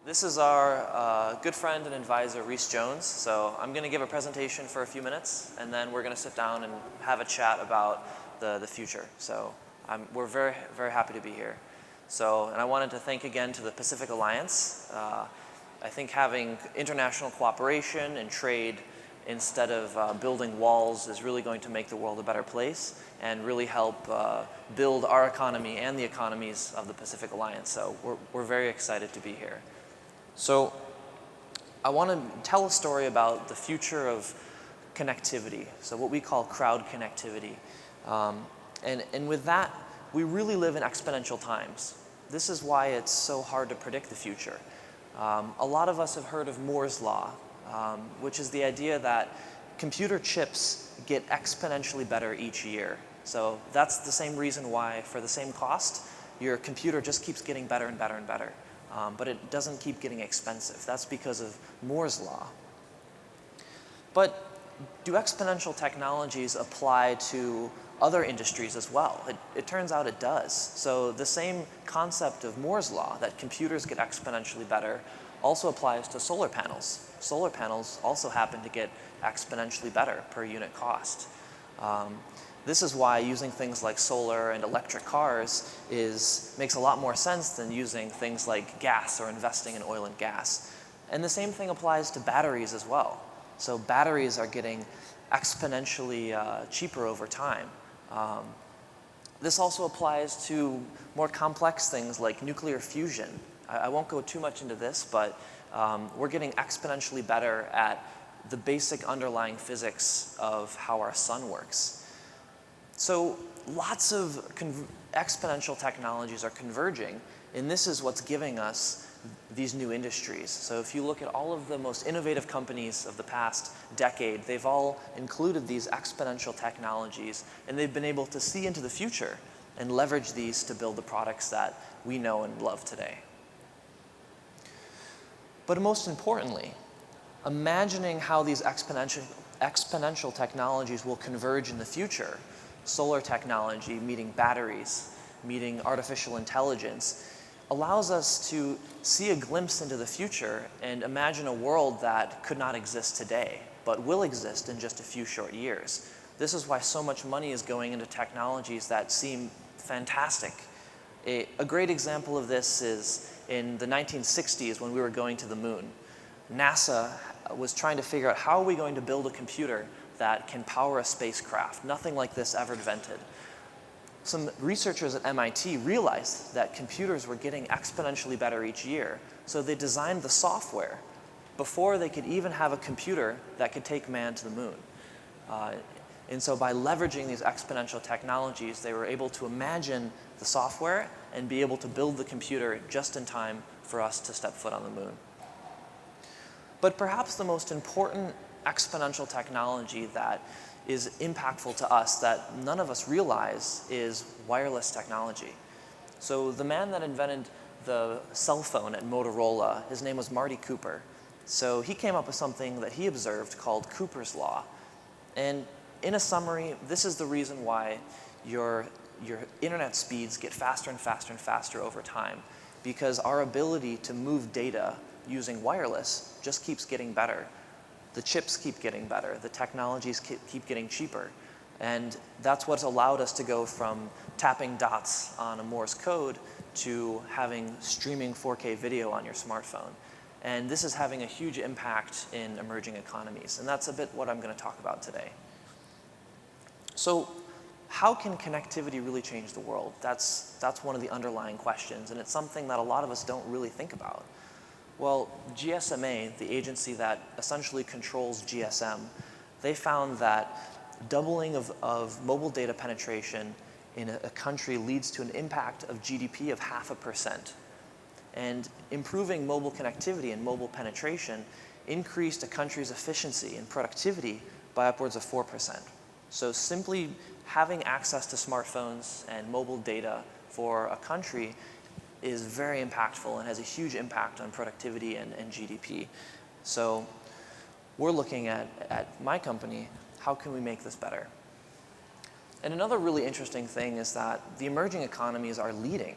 This is our good friend and advisor, Reese Jones. So I'm going to give a presentation for a few minutes, and then we're going to sit down and have a chat about the future. So we're very, very happy to be here. And I wanted to thank again to the Pacific Alliance. I think having international cooperation and trade instead of building walls is really going to make the world a better place and really help build our economy and the economies of the Pacific Alliance. So we're very excited to be here. So I want to tell a story about the future of connectivity, so what we call crowd connectivity. And with that, we really live in exponential times. This is why it's so hard to predict the future. A lot of us have heard of Moore's Law, which is the idea that computer chips get exponentially better each year. So that's the same reason why, for the same cost, your computer just keeps getting better and better and better. But it doesn't keep getting expensive. That's because of Moore's Law. But do exponential technologies apply to other industries as well? It turns out it does. So the same concept of Moore's Law, that computers get exponentially better, also applies to solar panels. Solar panels also happen to get exponentially better per unit cost. This is why using things like solar and electric cars makes a lot more sense than using things like gas or investing in oil and gas. And the same thing applies to batteries as well. So batteries are getting exponentially cheaper over time. This also applies to more complex things like nuclear fusion. I won't go too much into this, but we're getting exponentially better at the basic underlying physics of how our sun works. So lots of exponential technologies are converging, and this is what's giving us these new industries. So if you look at all of the most innovative companies of the past decade, they've all included these exponential technologies, and they've been able to see into the future and leverage these to build the products that we know and love today. But most importantly, imagining how these exponential technologies will converge in the future, solar technology meeting batteries, meeting artificial intelligence, allows us to see a glimpse into the future and imagine a world that could not exist today, but will exist in just a few short years. This is why so much money is going into technologies that seem fantastic. A great example of this is in the 1960s when we were going to the moon. NASA was trying to figure out how are we going to build a computer that can power a spacecraft. Nothing like this ever invented. Some researchers at MIT realized that computers were getting exponentially better each year, so they designed the software before they could even have a computer that could take man to the moon. And so by leveraging these exponential technologies, they were able to imagine the software and be able to build the computer just in time for us to step foot on the moon. But perhaps the most important exponential technology that is impactful to us that none of us realize is wireless technology. So the man that invented the cell phone at Motorola, his name was Marty Cooper. So he came up with something that he observed called Cooper's Law. And in a summary, this is the reason why your internet speeds get faster and faster and faster over time, because our ability to move data using wireless just keeps getting better. The chips keep getting better. The technologies keep getting cheaper. And that's what's allowed us to go from tapping dots on a Morse code to having streaming 4K video on your smartphone. And this is having a huge impact in emerging economies. And that's a bit what I'm going to talk about today. So how can connectivity really change the world? That's one of the underlying questions. And it's something that a lot of us don't really think about. Well, GSMA, the agency that essentially controls GSM, they found that doubling of mobile data penetration in a country leads to an impact of GDP of 0.5%. And improving mobile connectivity and mobile penetration increased a country's efficiency and productivity by upwards of 4%. So simply having access to smartphones and mobile data for a country is very impactful and has a huge impact on productivity and GDP. So we're looking at my company, how can we make this better? And another really interesting thing is that the emerging economies are leading.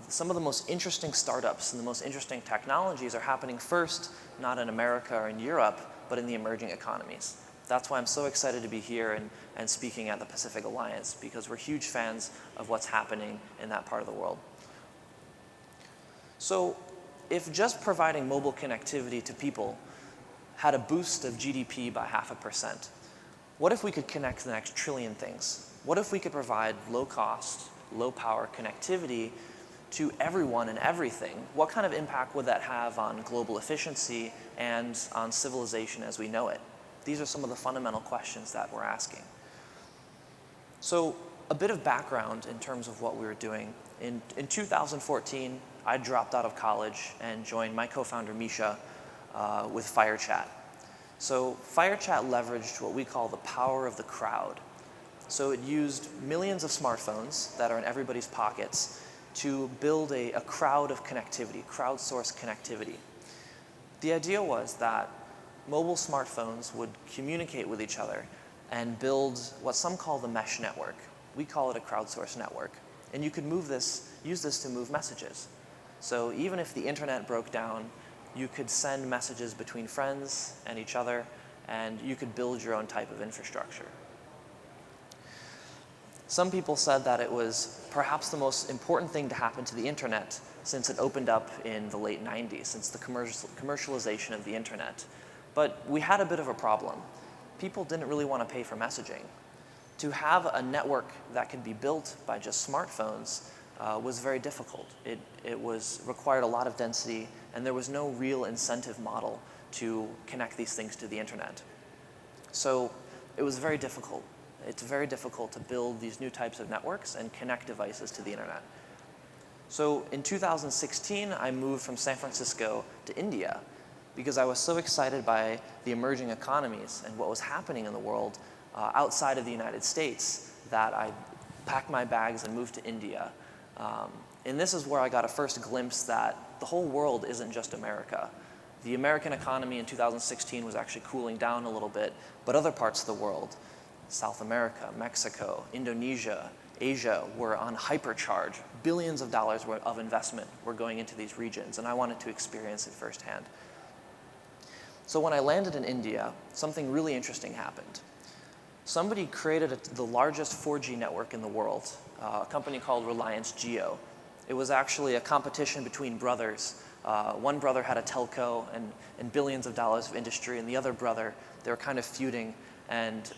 Some of the most interesting startups and the most interesting technologies are happening first, not in America or in Europe, but in the emerging economies. That's why I'm so excited to be here and speaking at the Pacific Alliance, because we're huge fans of what's happening in that part of the world. So if just providing mobile connectivity to people had a boost of GDP by 0.5%, what if we could connect the next trillion things? What if we could provide low-cost, low-power connectivity to everyone and everything? What kind of impact would that have on global efficiency and on civilization as we know it? These are some of the fundamental questions that we're asking. So a bit of background in terms of what we were doing. In 2014, I dropped out of college and joined my co-founder, Misha, with FireChat. So FireChat leveraged what we call the power of the crowd. So it used millions of smartphones that are in everybody's pockets to build a crowd of connectivity, crowdsourced connectivity. The idea was that mobile smartphones would communicate with each other and build what some call the mesh network. We call it a crowdsourced network. And you could use this to move messages. So even if the internet broke down, you could send messages between friends and each other, and you could build your own type of infrastructure. Some people said that it was perhaps the most important thing to happen to the internet since it opened up in the late 90s, since the commercialization of the internet. But we had a bit of a problem. People didn't really want to pay for messaging. To have a network that could be built by just smartphones was very difficult. It required a lot of density, and there was no real incentive model to connect these things to the internet. So it was very difficult. It's very difficult to build these new types of networks and connect devices to the internet. So in 2016, I moved from San Francisco to India because I was so excited by the emerging economies and what was happening in the world outside of the United States that I packed my bags and moved to India. And this is where I got a first glimpse that the whole world isn't just America. The American economy in 2016 was actually cooling down a little bit, but other parts of the world, South America, Mexico, Indonesia, Asia, were on hypercharge. Billions of dollars of investment were going into these regions, and I wanted to experience it firsthand. So when I landed in India, something really interesting happened. Somebody created the largest 4G network in the world, a company called Reliance Jio. It was actually a competition between brothers. One brother had a telco and billions of dollars of industry, and the other brother, they were kind of feuding and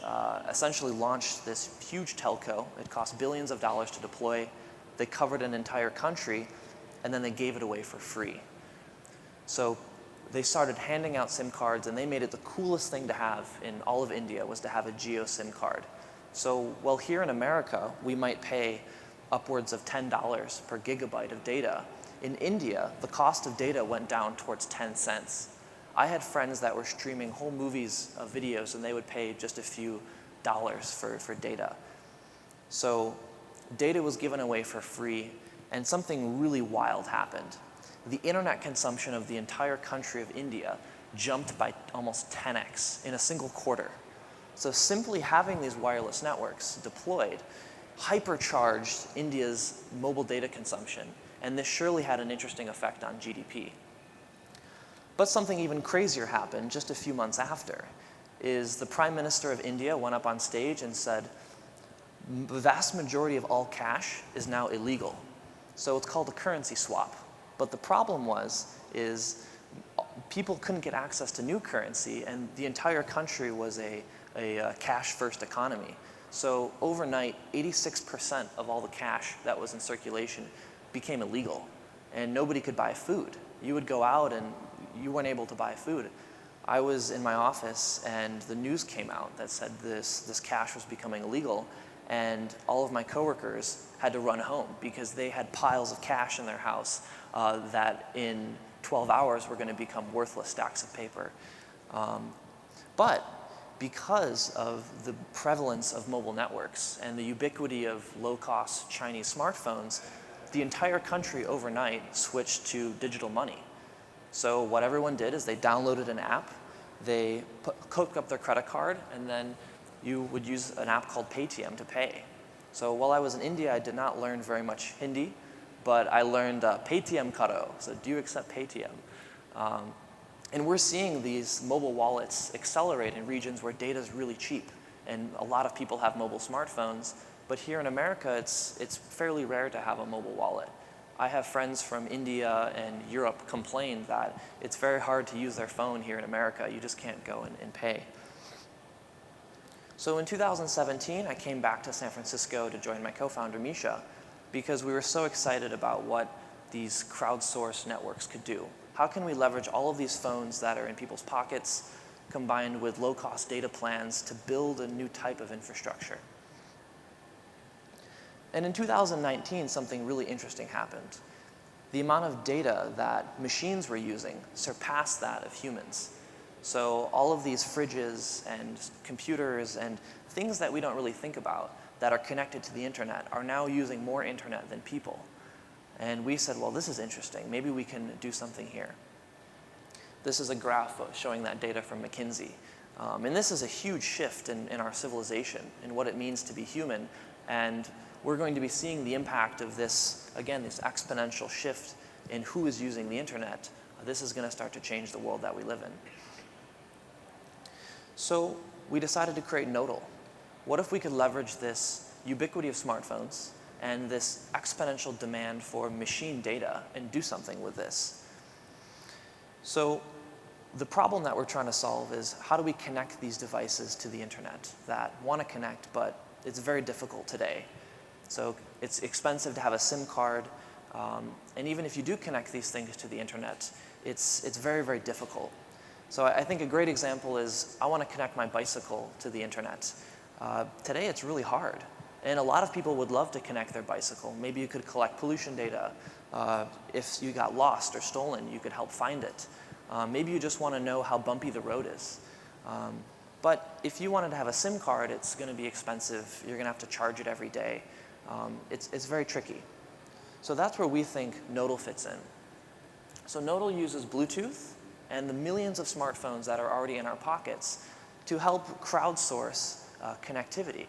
essentially launched this huge telco. It cost billions of dollars to deploy. They covered an entire country, and then they gave it away for free. So they started handing out SIM cards, and they made it the coolest thing to have in all of India was to have a Jio SIM card. So while here in America, we might pay upwards of $10 per gigabyte of data, in India, the cost of data went down towards 10 cents. I had friends that were streaming whole movies of videos, and they would pay just a few dollars for data. So data was given away for free, and something really wild happened. The internet consumption of the entire country of India jumped by almost 10x in a single quarter. So simply having these wireless networks deployed hypercharged India's mobile data consumption, and this surely had an interesting effect on GDP. But something even crazier happened just a few months after, is the Prime Minister of India went up on stage and said, the vast majority of all cash is now illegal. So it's called a currency swap. But the problem is people couldn't get access to new currency, and the entire country was a cash-first economy. So overnight, 86% of all the cash that was in circulation became illegal, and nobody could buy food. You would go out and you weren't able to buy food. I was in my office, and the news came out that said this cash was becoming illegal, and all of my coworkers had to run home because they had piles of cash in their house that in 12 hours were going to become worthless stacks of paper. But because of the prevalence of mobile networks and the ubiquity of low-cost Chinese smartphones, the entire country overnight switched to digital money. So what everyone did is they downloaded an app, they hooked up their credit card, and then you would use an app called Paytm to pay. So while I was in India, I did not learn very much Hindi, but I learned Paytm Karo, so do you accept Paytm? And we're seeing these mobile wallets accelerate in regions where data is really cheap, and a lot of people have mobile smartphones, but here in America, it's fairly rare to have a mobile wallet. I have friends from India and Europe complain that it's very hard to use their phone here in America. You just can't go and pay. So in 2017, I came back to San Francisco to join my co-founder, Misha, because we were so excited about what these crowdsourced networks could do. How can we leverage all of these phones that are in people's pockets, combined with low-cost data plans to build a new type of infrastructure? And in 2019, something really interesting happened. The amount of data that machines were using surpassed that of humans. So all of these fridges and computers and things that we don't really think about that are connected to the internet are now using more internet than people. And we said, well, this is interesting. Maybe we can do something here. This is a graph showing that data from McKinsey. And this is a huge shift in our civilization and what it means to be human. And we're going to be seeing the impact of this, again, this exponential shift in who is using the internet. This is going to start to change the world that we live in. So we decided to create Nodal. What if we could leverage this ubiquity of smartphones and this exponential demand for machine data and do something with this? So the problem that we're trying to solve is how do we connect these devices to the internet that want to connect, but it's very difficult today. So it's expensive to have a SIM card, and even if you do connect these things to the internet, it's very, very difficult. So I think a great example is I want to connect my bicycle to the internet. Today it's really hard, and a lot of people would love to connect their bicycle. Maybe you could collect pollution data. If you got lost or stolen, you could help find it. Maybe you just want to know how bumpy the road is. But if you wanted to have a SIM card, it's going to be expensive. You're going to have to charge it every day. It's very tricky. So that's where we think Nodal fits in. So Nodal uses Bluetooth and the millions of smartphones that are already in our pockets to help crowdsource connectivity.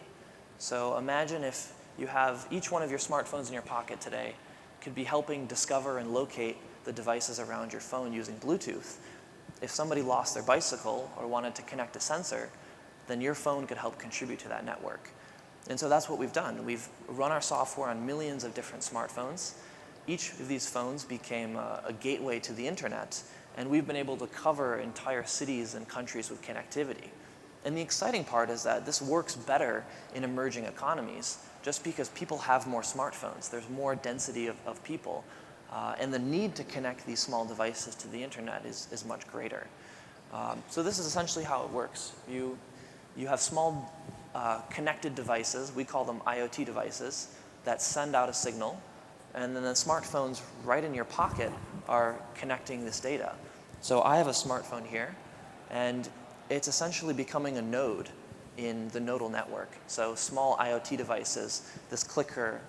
So imagine if you have each one of your smartphones in your pocket today could be helping discover and locate the devices around your phone using Bluetooth. If somebody lost their bicycle or wanted to connect a sensor, then your phone could help contribute to that network. And so that's what we've done. We've run our software on millions of different smartphones. Each of these phones became a gateway to the internet, and we've been able to cover entire cities and countries with connectivity. And the exciting part is that this works better in emerging economies just because people have more smartphones. There's more density of people, and the need to connect these small devices to the internet is much greater. So this is essentially how it works. You have small connected devices, we call them IoT devices, that send out a signal, and then the smartphones right in your pocket are connecting this data. So I have a smartphone here, and it's essentially becoming a node in the Nodal network. So small IoT devices, this clicker,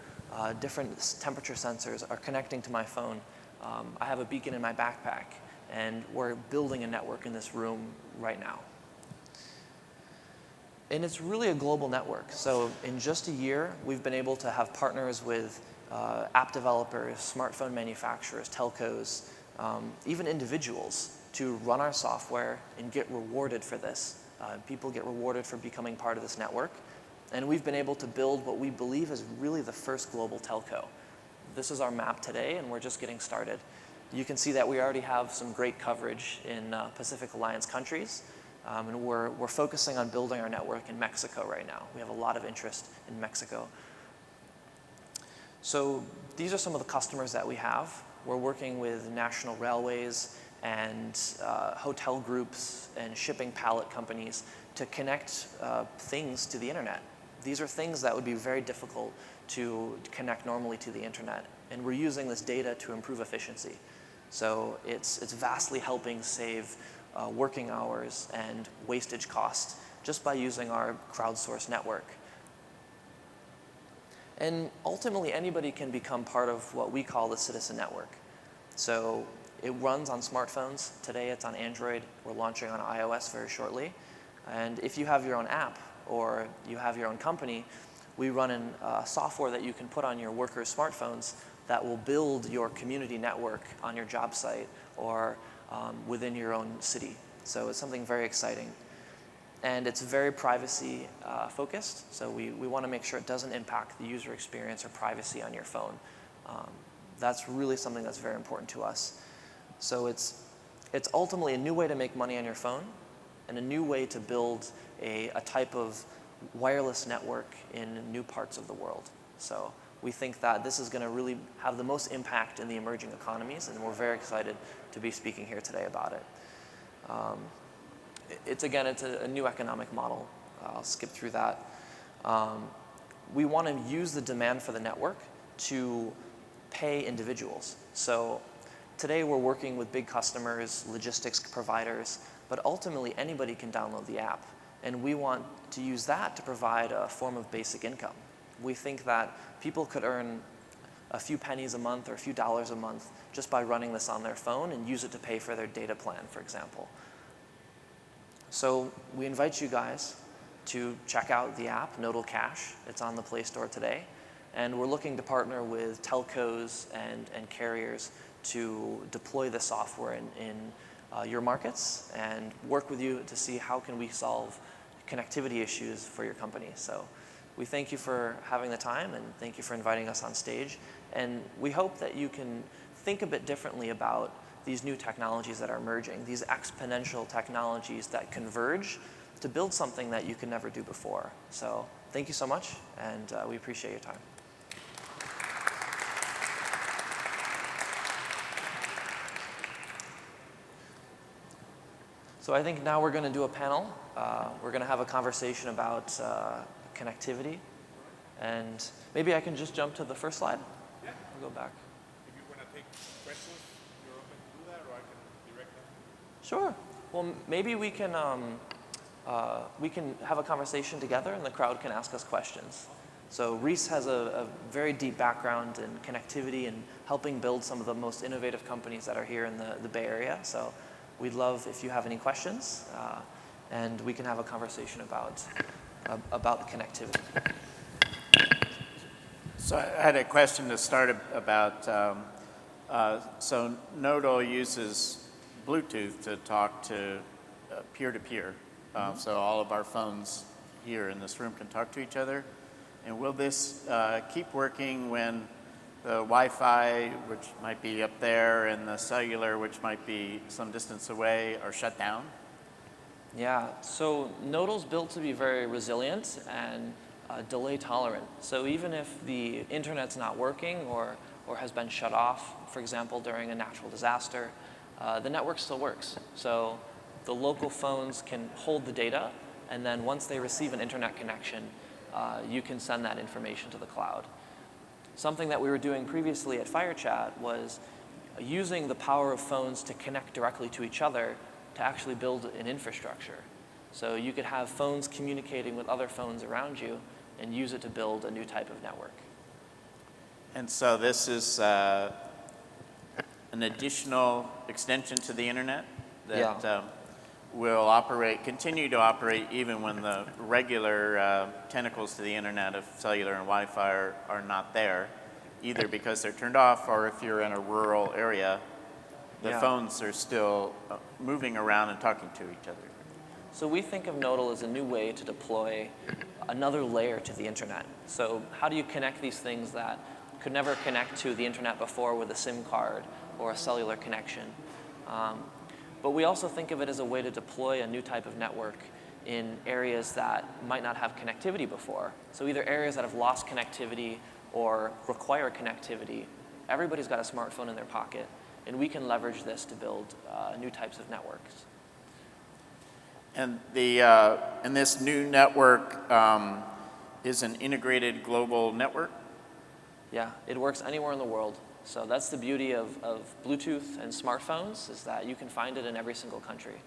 different temperature sensors are connecting to my phone. I have a beacon in my backpack, and we're building a network in this room right now. And it's really a global network. So in just a year, we've been able to have partners with app developers, smartphone manufacturers, telcos, even individuals to run our software and get rewarded for this. People get rewarded for becoming part of this network. And we've been able to build what we believe is really the first global telco. This is our map today, and we're just getting started. You can see that we already have some great coverage in Pacific Alliance countries. And we're focusing on building our network in Mexico right now. We have a lot of interest in Mexico. So these are some of the customers that we have. We're working with national railways and hotel groups and shipping pallet companies to connect things to the internet. These are things that would be very difficult to connect normally to the internet. And we're using this data to improve efficiency. So it's vastly helping save working hours and wastage costs just by using our crowdsourced network. And ultimately, anybody can become part of what we call the citizen network. So it runs on smartphones. Today it's on Android. We're launching on iOS very shortly. And if you have your own app or you have your own company, we run in software that you can put on your workers' smartphones that will build your community network on your job site or within your own city. So it's something very exciting. And it's very privacy focused, so we want to make sure it doesn't impact the user experience or privacy on your phone. That's really something that's very important to us. So it's ultimately a new way to make money on your phone and a new way to build a type of wireless network in new parts of the world. So we think that this is going to really have the most impact in the emerging economies, and we're very excited to be speaking here today about it. It's a new economic model. I'll skip through that. We want to use the demand for the network to pay individuals. So today we're working with big customers, logistics providers, but ultimately anybody can download the app. And we want to use that to provide a form of basic income. We think that people could earn a few pennies a month or a few dollars a month just by running this on their phone and use it to pay for their data plan, for example. So we invite you guys to check out the app, Nodal Cash. It's on the Play Store today. And we're looking to partner with telcos and carriers to deploy the software in your markets and work with you to see how can we solve connectivity issues for your company. So we thank you for having the time, and thank you for inviting us on stage. And we hope that you can think a bit differently about these new technologies that are emerging, these exponential technologies that converge to build something that you could never do before. So thank you so much, and we appreciate your time. So I think now we're going to do a panel. We're going to have a conversation about connectivity. And maybe I can just jump to the first slide? Yeah. I'll go back. If you want to take questions, you're open to do that, or I can direct them. Sure. Well, maybe we can have a conversation together and the crowd can ask us questions. So Reese has a very deep background in connectivity and helping build some of the most innovative companies that are here in the Bay Area. So we'd love if you have any questions, and we can have a conversation about connectivity. So I had a question to start about, so Nodal uses Bluetooth to talk to peer-to-peer. So all of our phones here in this room can talk to each other. And will this keep working when the Wi-Fi, which might be up there, and the cellular, which might be some distance away, are shut down? Yeah, so Nodal's built to be very resilient and delay tolerant. So even if the internet's not working or has been shut off, for example, during a natural disaster, the network still works. So the local phones can hold the data, and then once they receive an internet connection, you can send that information to the cloud. Something that we were doing previously at FireChat was using the power of phones to connect directly to each other to actually build an infrastructure. So you could have phones communicating with other phones around you and use it to build a new type of network. And so this is an additional extension to the internet that will continue to operate even when the regular tentacles to the internet of cellular and Wi-Fi are not there, either because they're turned off or if you're in a rural area, the phones are still moving around and talking to each other. So we think of Nodal as a new way to deploy another layer to the internet. So how do you connect these things that could never connect to the internet before with a SIM card or a cellular connection? But we also think of it as a way to deploy a new type of network in areas that might not have connectivity before. So either areas that have lost connectivity or require connectivity. Everybody's got a smartphone in their pocket, and we can leverage this to build new types of networks. And this new network is an integrated global network? Yeah, it works anywhere in the world. So that's the beauty of Bluetooth and smartphones, is that you can find it in every single country.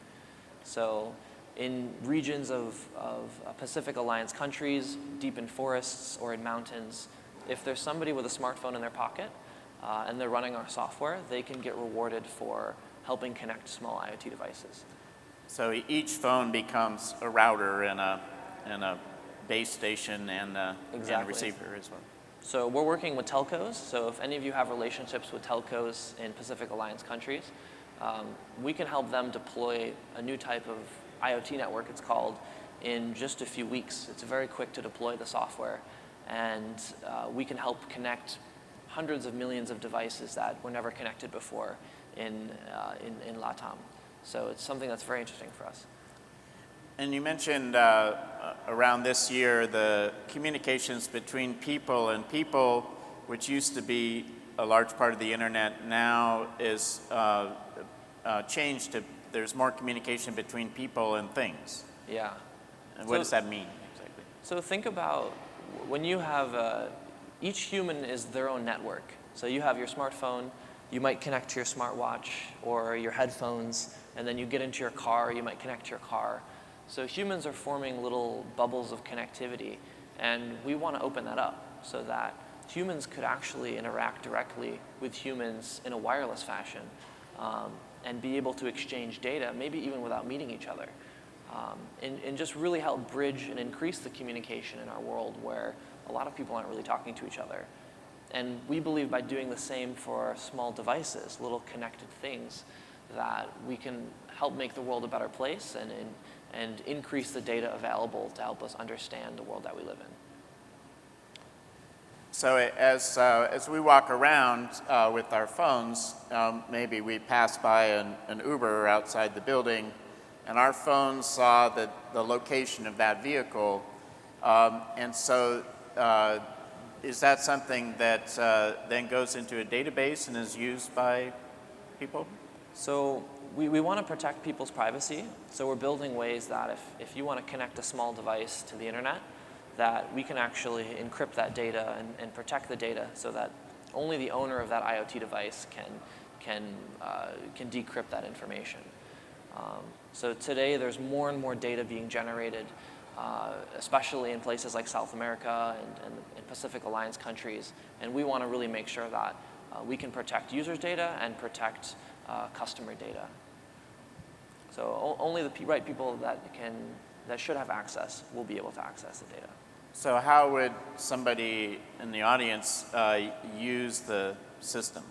So in regions of Pacific Alliance countries, deep in forests or in mountains, if there's somebody with a smartphone in their pocket and they're running our software, they can get rewarded for helping connect small IoT devices. So each phone becomes a router and a base station and the receiver as well. So we're working with telcos. So if any of you have relationships with telcos in Pacific Alliance countries, we can help them deploy a new type of IoT network, it's called, in just a few weeks. It's very quick to deploy the software. And we can help connect hundreds of millions of devices that were never connected before in LATAM. So it's something that's very interesting for us. And you mentioned around this year the communications between people and people, which used to be a large part of the internet, now is changed to there's more communication between people and things. Yeah. And what does that mean exactly? So think about when you have each human is their own network. So you have your smartphone, you might connect to your smartwatch or your headphones, and then you get into your car, you might connect to your car. So humans are forming little bubbles of connectivity, and we want to open that up so that humans could actually interact directly with humans in a wireless fashion and be able to exchange data, maybe even without meeting each other, and just really help bridge and increase the communication in our world where a lot of people aren't really talking to each other. And we believe by doing the same for small devices, little connected things, that we can help make the world a better place and increase the data available to help us understand the world that we live in. So as we walk around with our phones, maybe we pass by an Uber outside the building, and our phone saw the location of that vehicle, and so is that something that then goes into a database and is used by people? So we want to protect people's privacy. So we're building ways that if you want to connect a small device to the internet, that we can actually encrypt that data and protect the data so that only the owner of that IoT device can decrypt that information. So today there's more and more data being generated, especially in places like South America and Pacific Alliance countries, and we want to really make sure that we can protect users' data and protect customer data. So only the right people that should have access will be able to access the data. So how would somebody in the audience use the system?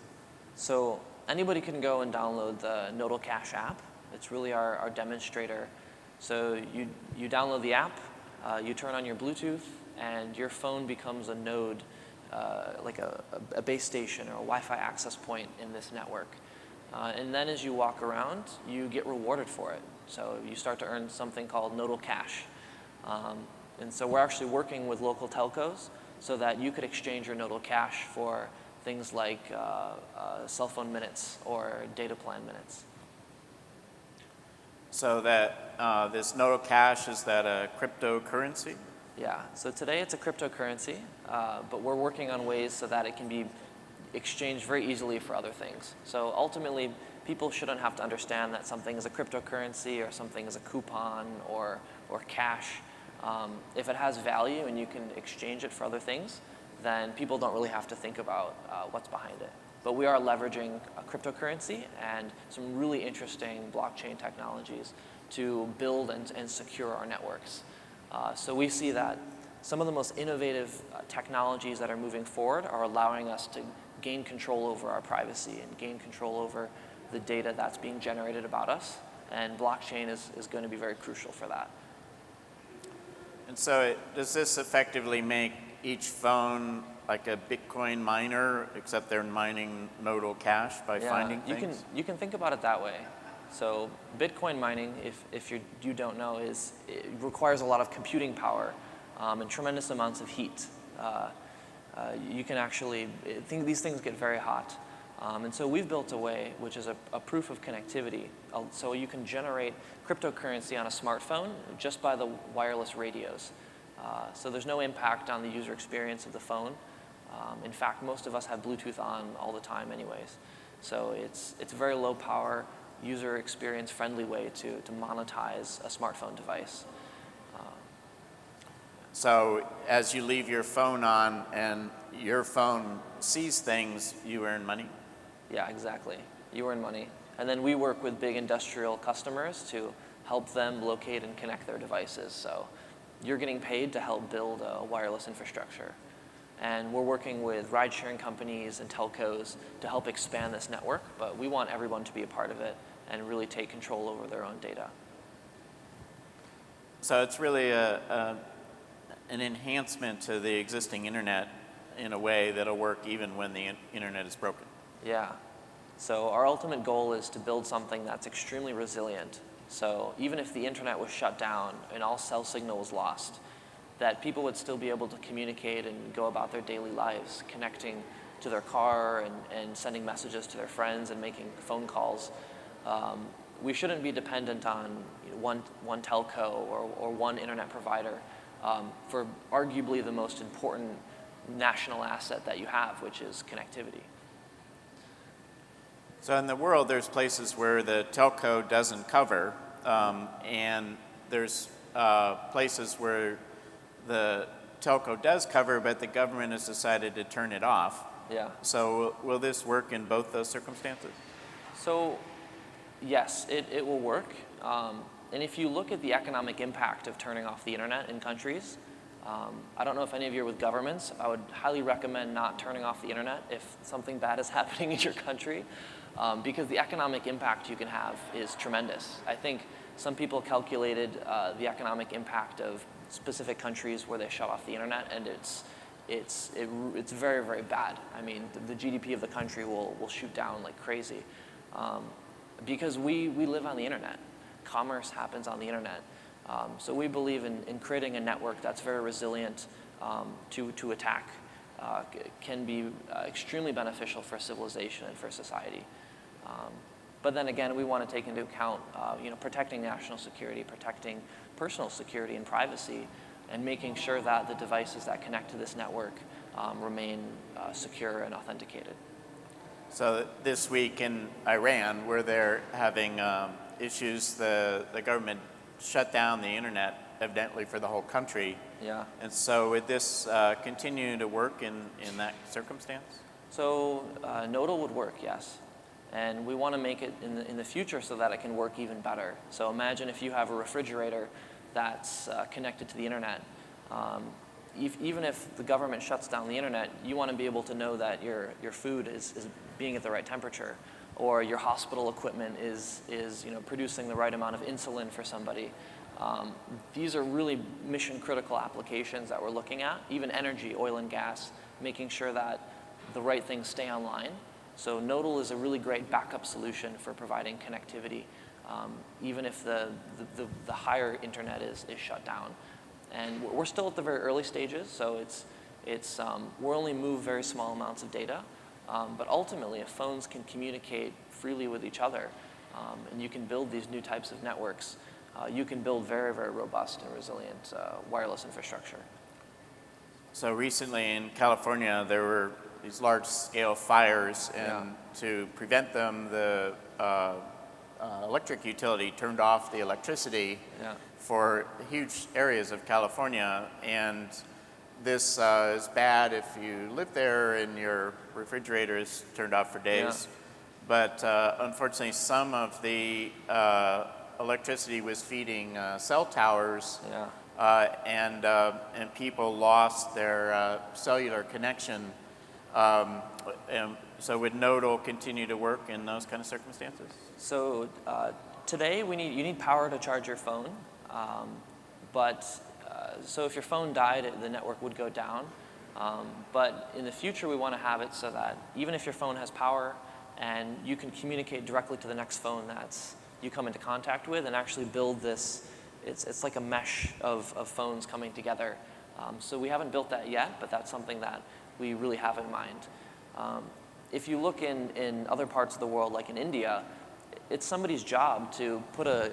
So anybody can go and download the Nodal Cache app. It's really our demonstrator. So you download the app, you turn on your Bluetooth, and your phone becomes a node, like a base station or a Wi-Fi access point in this network. And then as you walk around, you get rewarded for it. So you start to earn something called Nodal Cache. And so we're actually working with local telcos so that you could exchange your Nodal Cache for things like cell phone minutes or data plan minutes. So that this Nodal Cache, is that a cryptocurrency? Yeah, so today it's a cryptocurrency, but we're working on ways so that it can be exchanged very easily for other things. So ultimately, people shouldn't have to understand that something is a cryptocurrency or something is a coupon or cash. If it has value and you can exchange it for other things, then people don't really have to think about what's behind it. But we are leveraging a cryptocurrency and some really interesting blockchain technologies to build and secure our networks. So we see that some of the most innovative technologies that are moving forward are allowing us to gain control over our privacy and gain control over the data that's being generated about us. And blockchain is going to be very crucial for that. And so does this effectively make each phone like a Bitcoin miner, except they're mining Nodal Cache by finding things? You can think about it that way. So Bitcoin mining, if you don't know, it requires a lot of computing power and tremendous amounts of heat. You can actually, these things get very hot. And so we've built a way, which is a proof of connectivity. So you can generate cryptocurrency on a smartphone just by the wireless radios. So there's no impact on the user experience of the phone. In fact, most of us have Bluetooth on all the time anyways. So it's a very low power, user experience friendly way to monetize a smartphone device. So as you leave your phone on and your phone sees things, you earn money? Yeah, exactly. You earn money. And then we work with big industrial customers to help them locate and connect their devices. So you're getting paid to help build a wireless infrastructure. And we're working with ride-sharing companies and telcos to help expand this network, but we want everyone to be a part of it and really take control over their own data. So it's really an enhancement to the existing internet in a way that'll work even when the internet is broken. Yeah. So our ultimate goal is to build something that's extremely resilient. So even if the internet was shut down and all cell signal was lost, that people would still be able to communicate and go about their daily lives, connecting to their car and sending messages to their friends and making phone calls. We shouldn't be dependent on one telco or one internet provider for arguably the most important national asset that you have, which is connectivity. So in the world, there's places where the telco doesn't cover, and there's places where the telco does cover, but the government has decided to turn it off. Yeah. So will this work in both those circumstances? So yes, it will work. And if you look at the economic impact of turning off the internet in countries, I don't know if any of you are with governments. I would highly recommend not turning off the internet if something bad is happening in your country, because the economic impact you can have is tremendous. I think some people calculated the economic impact of specific countries where they shut off the internet, and it's very, very bad. I mean, the GDP of the country will shoot down like crazy, because we live on the internet. Commerce happens on the internet. So we believe in creating a network that's very resilient to attack, can be extremely beneficial for civilization and for society. But then again, we want to take into account protecting national security, protecting personal security and privacy, and making sure that the devices that connect to this network remain secure and authenticated. So this week in Iran, where they're having issues, the government shut down the internet evidently for the whole country. Yeah. And so would this continue to work in that circumstance? So Nodal would work, yes. And we want to make it in the future so that it can work even better. So imagine if you have a refrigerator that's connected to the internet. Even if the government shuts down the internet, you want to be able to know that your food is being at the right temperature, or your hospital equipment is producing the right amount of insulin for somebody. These are really mission critical applications that we're looking at. Even energy, oil and gas, making sure that the right things stay online. So Nodal is a really great backup solution for providing connectivity, even if the higher internet is shut down. And we're still at the very early stages, so we'll only move very small amounts of data. But ultimately, if phones can communicate freely with each other, and you can build these new types of networks, you can build very, very robust and resilient wireless infrastructure. So recently in California, there were these large-scale fires, and Yeah. to prevent them, the electric utility turned off the electricity Yeah. for huge areas of California. And this is bad if you live there and your refrigerator is turned off for days. Yeah. But unfortunately, some of the electricity was feeding cell towers. Yeah. And people lost their cellular connection. And so would Nodal continue to work in those kind of circumstances? So today you need power to charge your phone, so if your phone died, the network would go down. But in the future, we want to have it so that even if your phone has power, and you can communicate directly to the next phone that's you come into contact with, and actually build this. It's like a mesh of phones coming together. So we haven't built that yet, but that's something that we really have in mind. If you look in other parts of the world, like in India, it's somebody's job to put a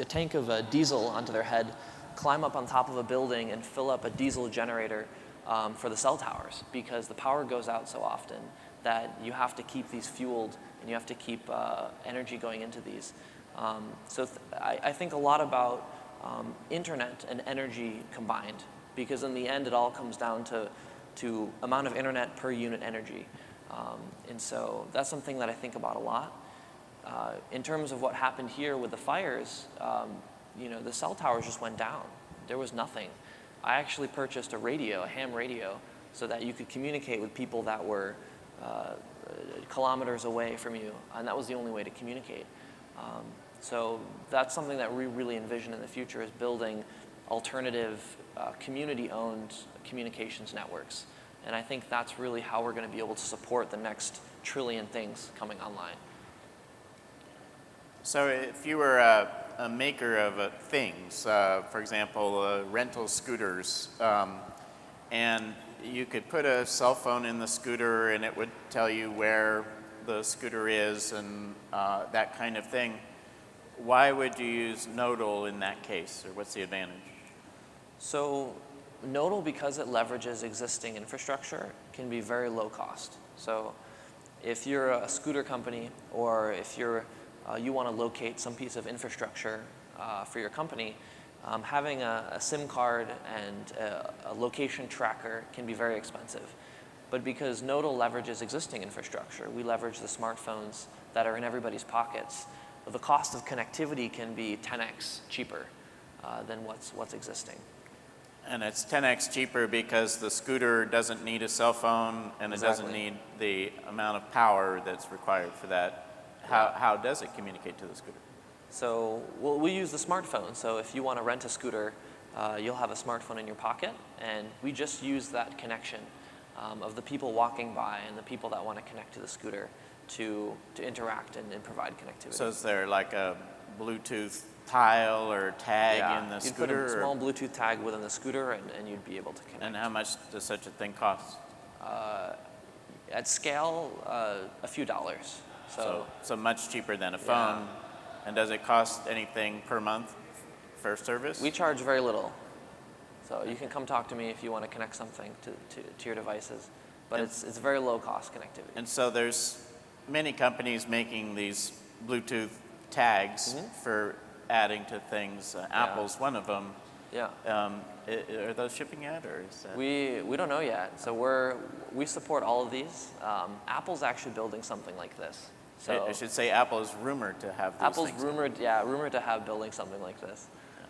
tank of diesel onto their head, climb up on top of a building, and fill up a diesel generator for the cell towers, because the power goes out so often that you have to keep these fueled, and you have to keep energy going into these. I think a lot about internet and energy combined, because in the end it all comes down to amount of internet per unit energy. And so that's something that I think about a lot. In terms of what happened here with the fires, the cell towers just went down. there was nothing. I actually purchased a radio, a ham radio, so that you could communicate with people that were kilometers away from you, and that was the only way to communicate. So that's something that we really envision in the future, is building alternative community-owned communications networks. And I think that's really how we're going to be able to support the next trillion things coming online. So if you were a maker of things, for example, rental scooters, and you could put a cell phone in the scooter and it would tell you where the scooter is and that kind of thing, why would you use Nodal in that case, or what's the advantage? So Nodal, because it leverages existing infrastructure, can be very low cost. So if you're a scooter company, or if you want to locate some piece of infrastructure for your company, having a SIM card and a location tracker can be very expensive. But because Nodal leverages existing infrastructure, we leverage the smartphones that are in everybody's pockets, the cost of connectivity can be 10x cheaper than what's existing. And it's 10x cheaper because the scooter doesn't need a cell phone, and it doesn't need the amount of power that's required for that. How does it communicate to the scooter? So we use the smartphone. So if you want to rent a scooter, you'll have a smartphone in your pocket, and we just use that connection of the people walking by and the people that want to connect to the scooter to interact and provide connectivity. So is there like a Bluetooth tile or tag in the scooter? You'd put a small Bluetooth tag within the scooter, and you'd be able to connect. And how much does such a thing cost? At scale, a few dollars. So much cheaper than a phone. Yeah. And does it cost anything per month for service? We charge very little. So you can come talk to me if you want to connect something to your devices. But it's very low cost connectivity. And so there's many companies making these Bluetooth tags for adding to things. Apple's one of them. Yeah. Are those shipping yet, or is that? We don't know yet. So we support all of these. Apple's actually building something like this. So I should say Apple is rumored to have these Apple's things. rumored to have building something like this.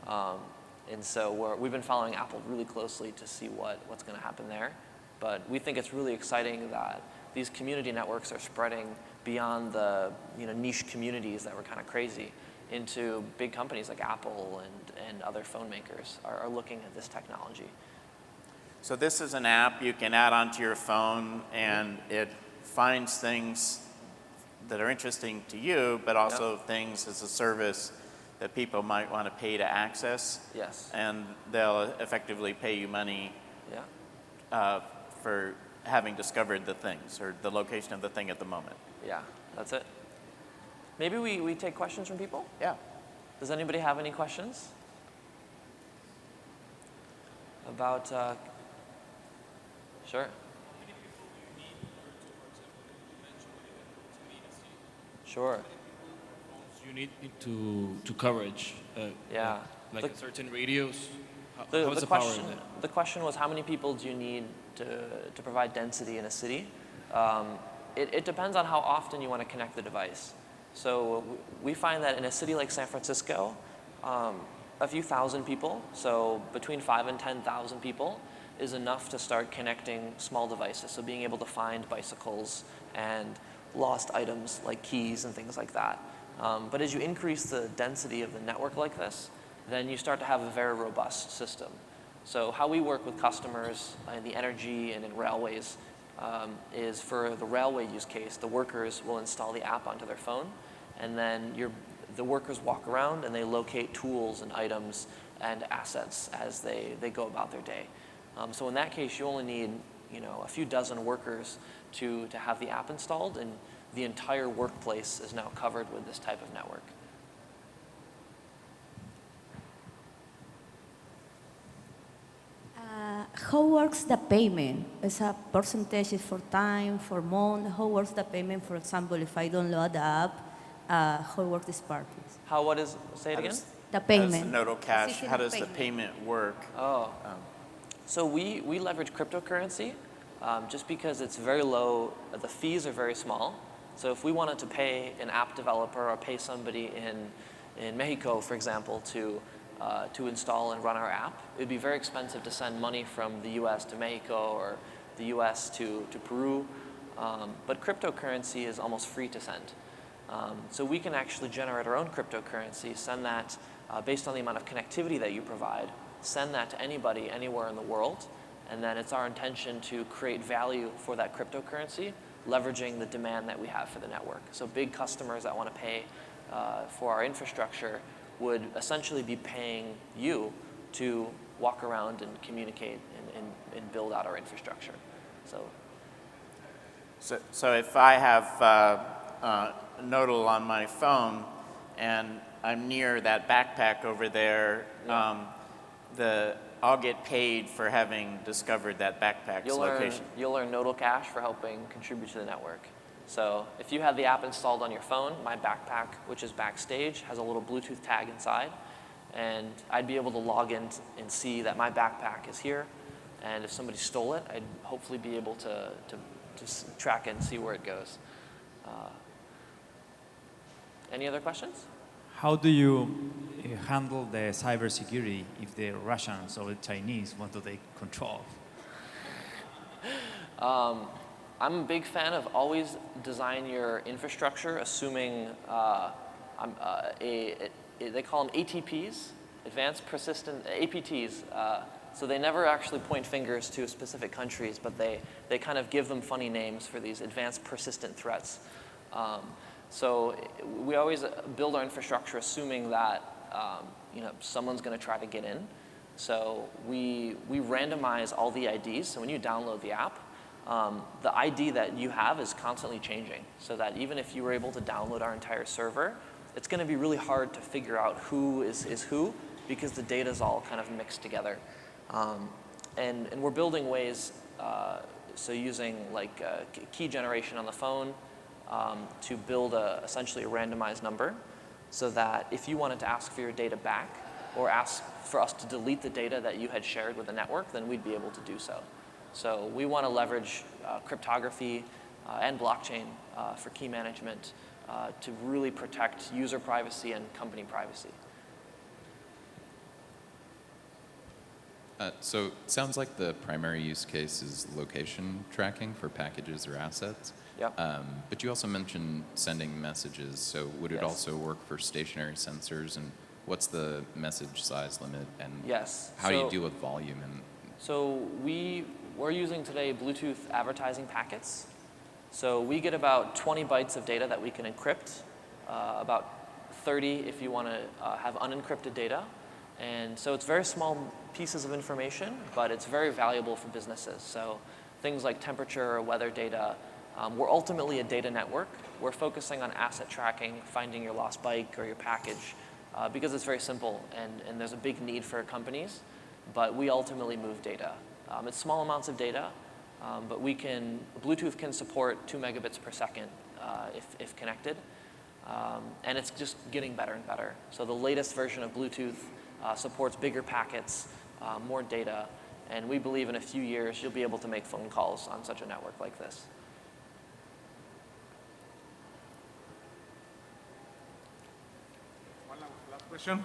And so we've been following Apple really closely to see what's going to happen there. But we think it's really exciting that these community networks are spreading beyond the niche communities that were kind of crazy into big companies like Apple and other phone makers are looking at this technology. So this is an app you can add onto your phone, and it finds things that are interesting to you, but also things as a service that people might want to pay to access. Yes. And they'll effectively pay you money for having discovered the things, or the location of the thing at the moment. Yeah, that's it. Maybe we take questions from people? Yeah. Does anybody have any questions? About, sure. Sure. You need to coverage. Like certain radios. How is the power in that? The question was, how many people do you need to provide density in a city? It depends on how often you want to connect the device. So we find that in a city like San Francisco, a few thousand people, so between 5,000 and 10,000 people, is enough to start connecting small devices. So being able to find bicycles and lost items like keys and things like that. But as you increase the density of the network like this, then you start to have a very robust system. So how we work with customers in the energy and in railways is, for the railway use case, the workers will install the app onto their phone, and then the workers walk around and they locate tools and items and assets as they go about their day. So in that case, you only need a few dozen workers to have the app installed, and the entire workplace is now covered with this type of network. How works the payment? Is a percentage for time, for month? How works the payment? For example, if I download the app, how works this part? Say it again? The payment. How does the Nodal Cash, how does the payment work? So we leverage cryptocurrency just because it's very low, the fees are very small. So if we wanted to pay an app developer or pay somebody in Mexico, for example, to to install and run our app. It would be very expensive to send money from the US to Mexico or the US to Peru. But cryptocurrency is almost free to send. So we can actually generate our own cryptocurrency, send that based on the amount of connectivity that you provide, send that to anybody, anywhere in the world, and then it's our intention to create value for that cryptocurrency, leveraging the demand that we have for the network. So big customers that want to pay for our infrastructure would essentially be paying you to walk around and communicate and build out our infrastructure. So if I have Nodal on my phone and I'm near that backpack over there, I'll get paid for having discovered that backpack's location. You'll earn Nodal Cash for helping contribute to the network. So if you have the app installed on your phone, my backpack, which is backstage, has a little Bluetooth tag inside, and I'd be able to log in and see that my backpack is here, and if somebody stole it, I'd hopefully be able to track it and see where it goes. Any other questions? How do you handle the cybersecurity if the Russians or the Chinese want to take control? I'm a big fan of always design your infrastructure assuming they call them ATPs, advanced persistent APTs. So they never actually point fingers to specific countries, but they kind of give them funny names for these advanced persistent threats. So we always build our infrastructure assuming that someone's going to try to get in. So we randomize all the IDs. So when you download the app, the ID that you have is constantly changing, so that even if you were able to download our entire server, it's going to be really hard to figure out who is who, because the data is all kind of mixed together. And we're building ways, so using like key generation on the phone to build essentially a randomized number, so that if you wanted to ask for your data back or ask for us to delete the data that you had shared with the network, then we'd be able to do so. So we want to leverage cryptography and blockchain for key management to really protect user privacy and company privacy. So it sounds like the primary use case is location tracking for packages or assets. Yep. But you also mentioned sending messages. So would it Yes. also work for stationary sensors? And what's the message size limit? And Yes. how do you deal with volume? So we're using today Bluetooth advertising packets. So we get about 20 bytes of data that we can encrypt, about 30 if you want to have unencrypted data. And so it's very small pieces of information, but it's very valuable for businesses. So things like temperature or weather data. We're ultimately a data network. We're focusing on asset tracking, finding your lost bike or your package, because it's very simple and there's a big need for companies, but we ultimately move data. It's small amounts of data, but Bluetooth can support 2 megabits per second if connected. And it's just getting better and better. So the latest version of Bluetooth supports bigger packets, more data, and we believe in a few years you'll be able to make phone calls on such a network like this. One last question.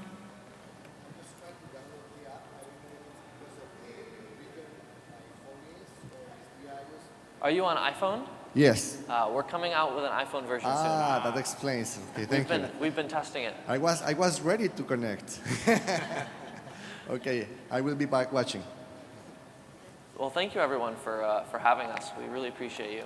Are you on iPhone? Yes. We're coming out with an iPhone version soon. That explains. Okay, thank you. We've been testing it. I was ready to connect. Okay, I will be back watching. Well, thank you everyone for having us. We really appreciate you.